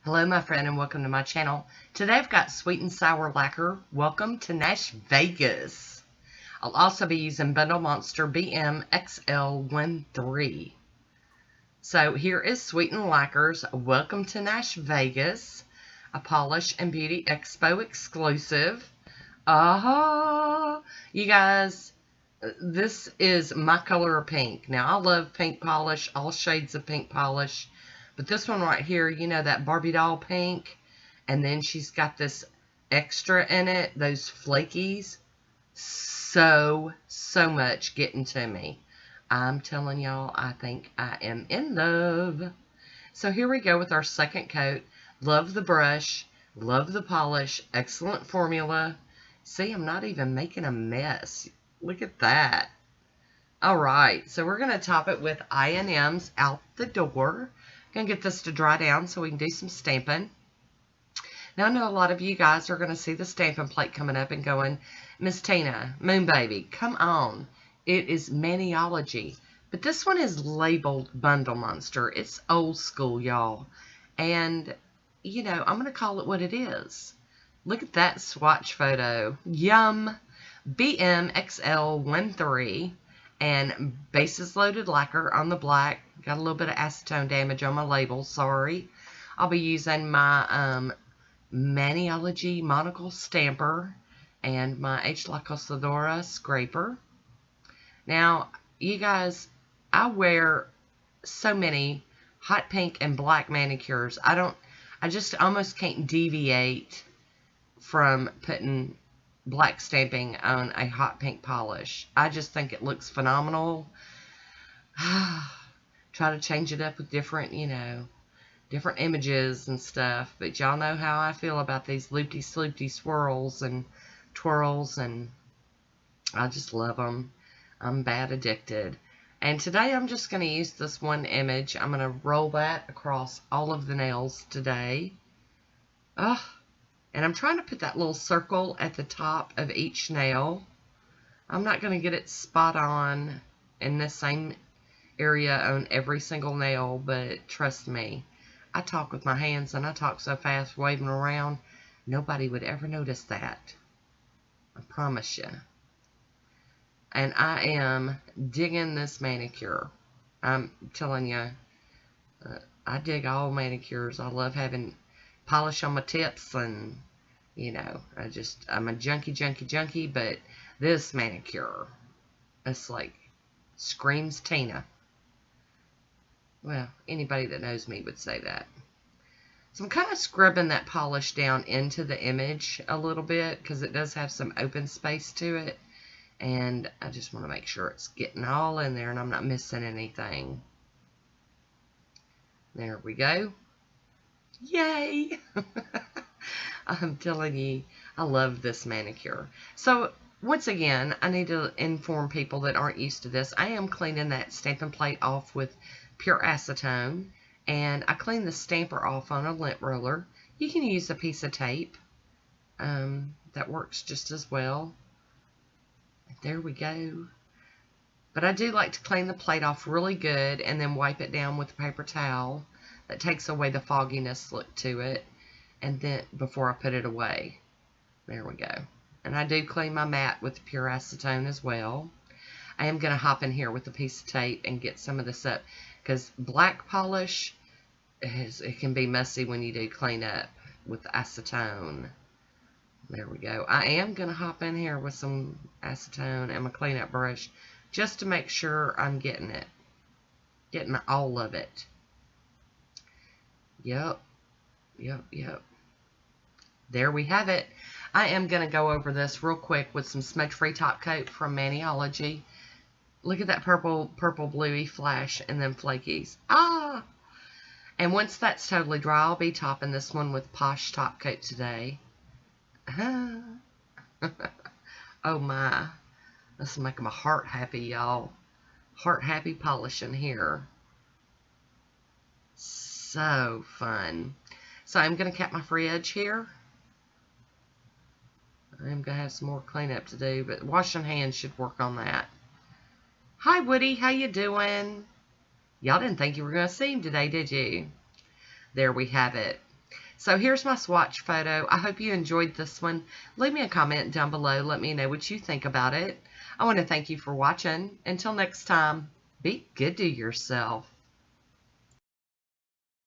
Hello, my friend, and welcome to my channel. Today I've got sweet and sour lacquer. Welcome to Nashvegas. I'll also be using Bundle Monster BM XL013. So here is Sweet and Lacquer's Welcome to Nashvegas, a Polish and Beauty Expo exclusive. You guys, this is my color of pink. Now, I love pink polish, all shades of pink polish. But this one right here, you know, that Barbie doll pink. And then she's got this extra in it, those flakies. So much getting to me. I'm telling y'all, I think I am in love. So here we go with our second coat. Love the brush. Love the polish. Excellent formula. See, I'm not even making a mess. Look at that. Alright, so we're going to top it with I&M's Out the Door. Going to get this to dry down so we can do some stamping. Now, I know a lot of you guys are going to see the stamping plate coming up and going, Miss Tina, Moon Baby, come on. It is Maniology. But this one is labeled Bundle Monster. It's old school, y'all. And, you know, I'm going to call it what it is. Look at that swatch photo. Yum. BM XL013. And bases loaded lacquer on the black. Got a little bit of acetone damage on my label. Sorry. I'll be using my Maniology Monocle stamper and my XL013 scraper. Now, you guys, I wear so many hot pink and black manicures. I just almost can't deviate from putting black stamping on a hot pink polish. I just think it looks phenomenal. Try to change it up with different, you know, different images and stuff. But y'all know how I feel about these loopty-sloopty swirls and twirls, and I just love them. I'm bad addicted. And today I'm just going to use this one image. I'm going to roll that across all of the nails today. And I'm trying to put that little circle at the top of each nail. I'm not going to get it spot on in the same area on every single nail, but trust me, I talk with my hands and I talk so fast waving around, nobody would ever notice that. I promise you. And I am digging this manicure. I'm telling you, I dig all manicures. I love having polish on my tips, and you know, I'm a junkie, but this manicure, it's like screams Tina. Well, anybody that knows me would say that. So I'm kind of scrubbing that polish down into the image a little bit because it does have some open space to it. And I just want to make sure it's getting all in there and I'm not missing anything. There we go. Yay! I'm telling you, I love this manicure. So, once again, I need to inform people that aren't used to this. I am cleaning that stamping plate off with pure acetone. And I clean the stamper off on a lint roller. You can use a piece of tape. That works just as well. There we go. But I do like to clean the plate off really good and then wipe it down with a paper towel. That takes away the fogginess look to it. And then before I put it away. There we go. And I do clean my mat with pure acetone as well. I am going to hop in here with a piece of tape and get some of this up. Because black polish, it can be messy when you do clean up with acetone. There we go. I am going to hop in here with some acetone and my cleanup brush just to make sure I'm getting it. Getting all of it. Yep. There we have it. I am going to go over this real quick with some smudge-free top coat from Maniology. Look at that purple bluey flash and then flakies. And once that's totally dry, I'll be topping this one with Poshe top coat today. Oh my. This will make my heart happy, y'all. Heart happy polishing here. So fun. So I'm going to cap my free edge here. I'm going to have some more cleanup to do, but washing hands should work on that. Hi, Woody. How you doing? Y'all didn't think you were going to see him today, did you? There we have it. So here's my swatch photo. I hope you enjoyed this one. Leave me a comment down below. Let me know what you think about it. I want to thank you for watching. Until next time, be good to yourself.